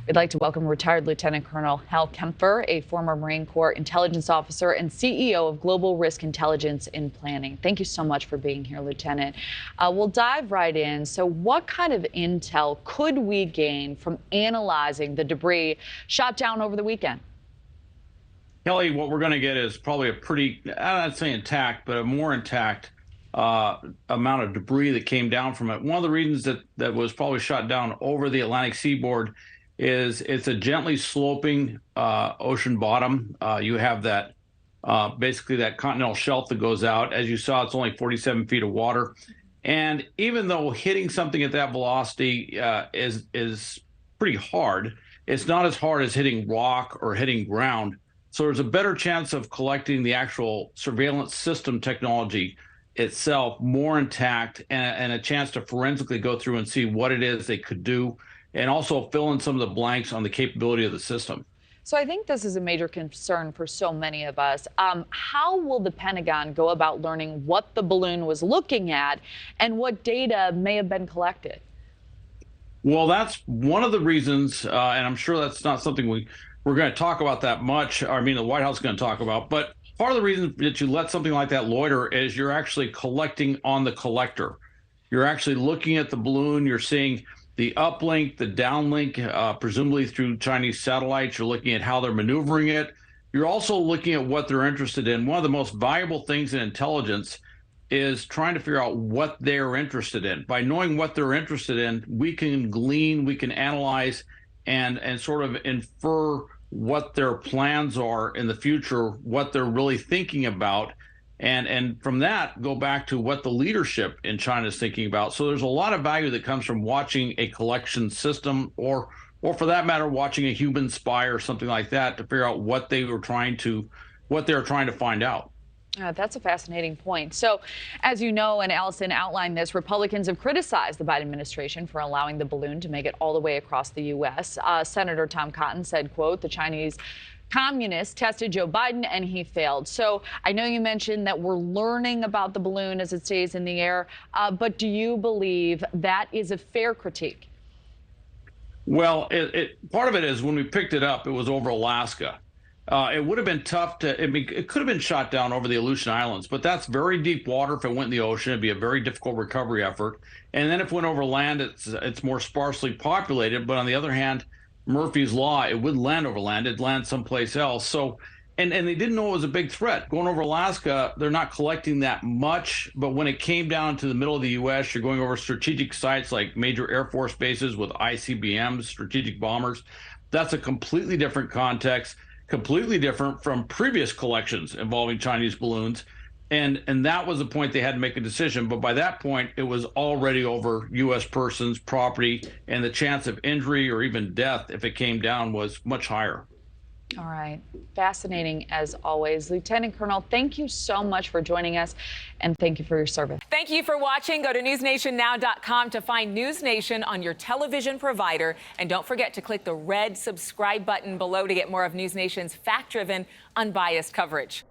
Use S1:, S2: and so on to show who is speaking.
S1: We'd like to welcome retired Lieutenant Colonel Hal Kempfner, a former Marine Corps intelligence officer and CEO of Global Risk Intelligence and Planning. Thank you so much for being here, Lieutenant. We'll dive right in. So what kind of intel could we gain from analyzing the debris shot down over the weekend?
S2: Kelly, what we're going to get is probably a pretty, I'm not saying intact, but a more intact amount of debris that came down from it. One of the reasons that was probably shot down over the Atlantic seaboard is it's a gently sloping ocean bottom. You have that basically that continental shelf that goes out. As you saw, it's only 47 feet of water. And even though hitting something at that velocity is pretty hard, it's not as hard as hitting rock or hitting ground. So there's a better chance of collecting the actual surveillance system technology itself more intact, and a chance to forensically go through and see what it is they could do, and also fill in some of the blanks on the capability of the system.
S1: So I think this is a major concern for so many of us. How will the Pentagon go about learning what the balloon was looking at and what data may have been collected?
S2: Well, that's one of the reasons, and I'm sure that's not something we're going to talk about that much. I mean, the White House is going to talk about, but part of the reason that you let something like that loiter is you're actually collecting on the collector. You're actually looking at the balloon. You're seeing the uplink, the downlink, presumably through Chinese satellites. You're looking at how they're maneuvering it. You're also looking at what they're interested in. One of the most valuable things in intelligence is trying to figure out what they're interested in. By knowing what they're interested in, we can glean, we can analyze, and sort of infer what their plans are in the future, what they're really thinking about, and from that go back to what the leadership in China is thinking about. So there's a lot of value that comes from watching a collection system, or for that matter, watching a human spy or something like that, to figure out what they were trying to find out.
S1: That's a fascinating point. So, as you know, and Allison outlined this, Republicans have criticized the Biden administration for allowing the balloon to make it all the way across the U.S. Senator Tom Cotton said, quote, "The Chinese communists tested Joe Biden and he failed." So I know you mentioned that we're learning about the balloon as it stays in the air, but do you believe that is a fair critique?
S2: Well, part of it is when we picked it up, it was over Alaska. It would have been tough to, I mean, it could have been shot down over the Aleutian Islands, but that's very deep water. If it went in the ocean, it'd be a very difficult recovery effort. And then if it went over land, it's more sparsely populated. But on the other hand, Murphy's Law, it would land over land. It'd land someplace else. So, and they didn't know it was a big threat. Going over Alaska, they're not collecting that much. But when it came down to the middle of the U.S., you're going over strategic sites like major Air Force bases with ICBMs, strategic bombers. That's a completely different context, completely different from previous collections involving Chinese balloons. And that was the point they had to make a decision. But by that point, it was already over U.S. persons, property, and the chance of injury or even death if it came down was much higher.
S1: All right. Fascinating as always. Lieutenant Colonel, thank you so much for joining us, and thank you for your service.
S3: Thank you for watching. Go to newsnationnow.com to find News Nation on your television provider. And don't forget to click the red subscribe button below to get more of News Nation's fact-driven, unbiased coverage.